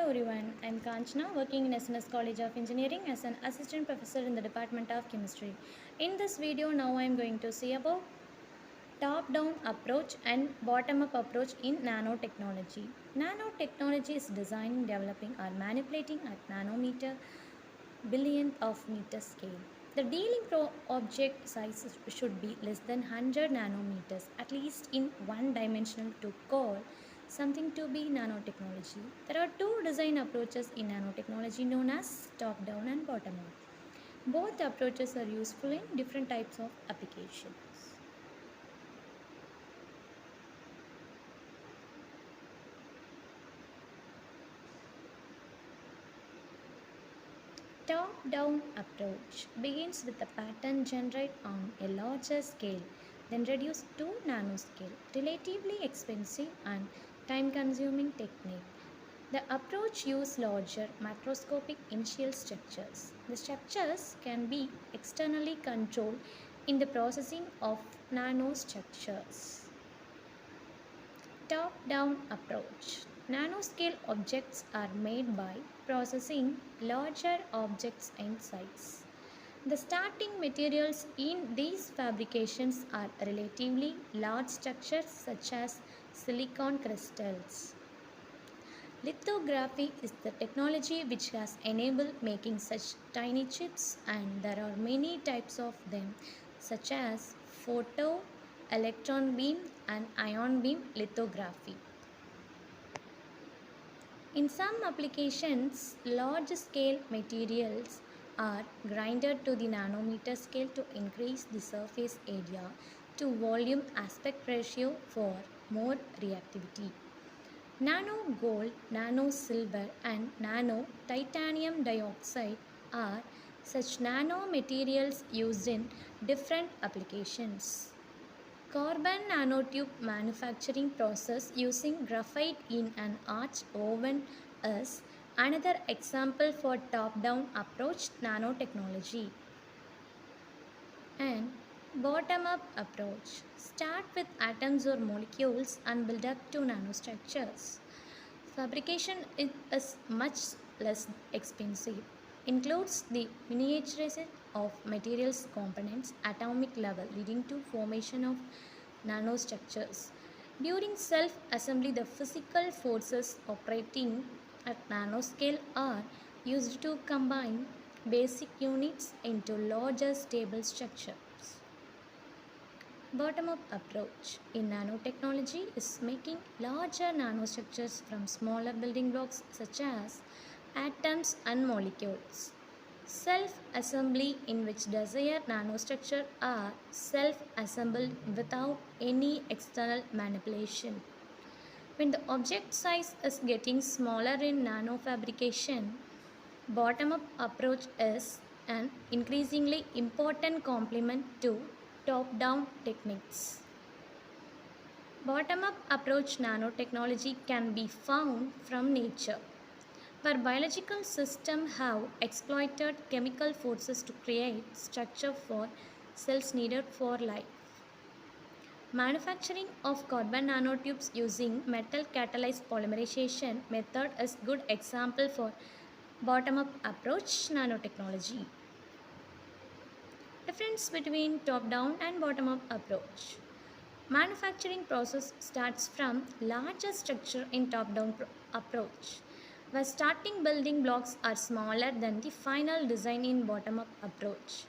everyone, I'm Kanchana, working in SNS College of Engineering as an assistant professor in the Department of Chemistry. In this video, now I'm going to see about top-down approach and bottom-up approach in nanotechnology. Nanotechnology is designing, developing or manipulating at nanometer, billionth of meter scale. The dealing object size should be less than 100 nanometers, at least in one dimensional, to call something to be nanotechnology. There are two design approaches in nanotechnology known as top down and bottom up. Both approaches are useful in different types of applications. Top-down approach begins with a pattern generated on a larger scale, then reduced to nanoscale, relatively expensive and time-consuming technique. The approach uses larger macroscopic initial structures. The structures can be externally controlled in the processing of nanostructures. Top-down approach. Nanoscale objects are made by processing larger objects in size. The starting materials in these fabrications are relatively large structures such as silicon crystals. Lithography is the technology which has enabled making such tiny chips, and there are many types of them such as photo, electron beam and ion beam lithography. In some applications, large scale materials are grinded to the nanometer scale to increase the surface area to volume aspect ratio for more reactivity. Nano gold, nano silver and nano titanium dioxide are such nanomaterials used in different applications. Carbon nanotube manufacturing process using graphite in an arch oven is another example for top-down approach nanotechnology. And bottom-up approach. Start with atoms or molecules and build up to nanostructures. Fabrication is much less expensive. Includes the miniaturization of materials components atomic level, leading to formation of nanostructures. During self-assembly, the physical forces operating at nanoscale are used to combine basic units into larger stable structures. Bottom-up approach in nanotechnology is making larger nanostructures from smaller building blocks such as atoms and molecules. Self-assembly, in which desired nanostructure are self-assembled without any external manipulation. When the object size is getting smaller in nanofabrication, bottom-up approach is an increasingly important complement to top-down techniques. Bottom-up approach nanotechnology can be found from nature, where biological systems have exploited chemical forces to create structure for cells needed for life. Manufacturing of carbon nanotubes using metal catalyzed polymerization method is good example for bottom-up approach nanotechnology. Difference between top-down and bottom-up approach. Manufacturing process starts from larger structure in top-down approach, where starting building blocks are smaller than the final design in bottom-up approach.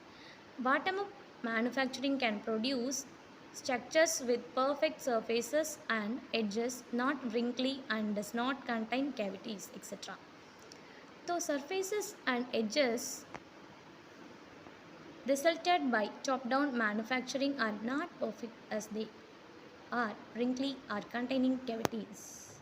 Bottom-up manufacturing can produce structures with perfect surfaces and edges, not wrinkly and does not contain cavities, etc. Though surfaces and edges resulted by top-down manufacturing are not perfect as they are wrinkly or containing cavities.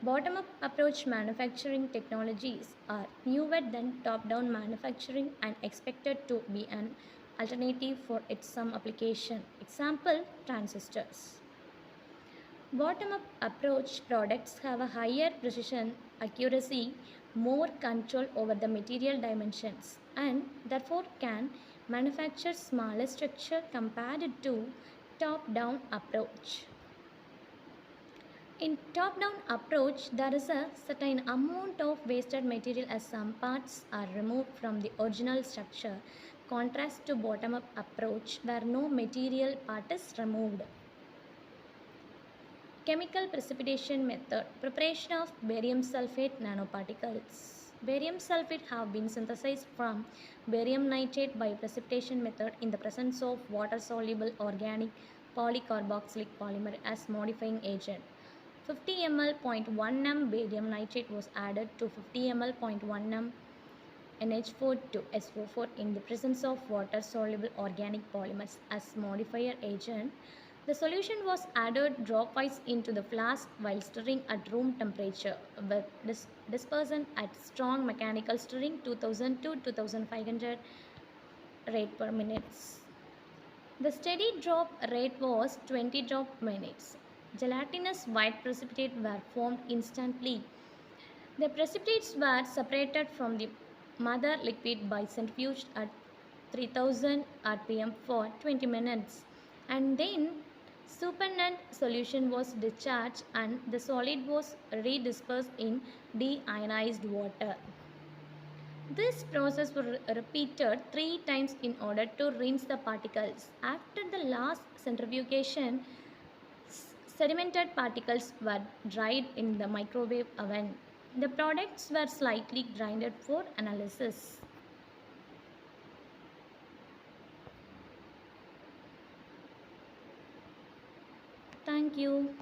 Bottom-up approach manufacturing technologies are newer than top-down manufacturing and expected to be an alternative for its some application. Example, transistors. Bottom-up approach products have a higher precision, accuracy, more control over the material dimensions, and therefore can manufacture smaller structure compared to top-down approach. In top-down approach, there is a certain amount of wasted material as some parts are removed from the original structure. Contrast to bottom-up approach where no material part is removed. Chemical precipitation method. Preparation of barium sulfate nanoparticles. Barium sulfate have been synthesized from barium nitrate by precipitation method in the presence of water-soluble organic polycarboxylic polymer as modifying agent. 50 ml 0.1 m barium nitrate was added to 50 ml 0.1 m NH4 to SO4 in the presence of water-soluble organic polymers as modifier agent. The solution was added dropwise into the flask while stirring at room temperature with dispersion at strong mechanical stirring 2000 to 2500 rate per minute. The steady drop rate was 20 drop minutes. Gelatinous white precipitate were formed instantly. The precipitates were separated from the mother liquid by centrifuge at 3000 rpm for 20 minutes, and then supernatant solution was discharged and the solid was redispersed in deionized water. This process was repeated 3 times in order to rinse the particles. After the last centrifugation, sedimented particles were dried in the microwave oven. The products were slightly grinded for analysis. Thank you.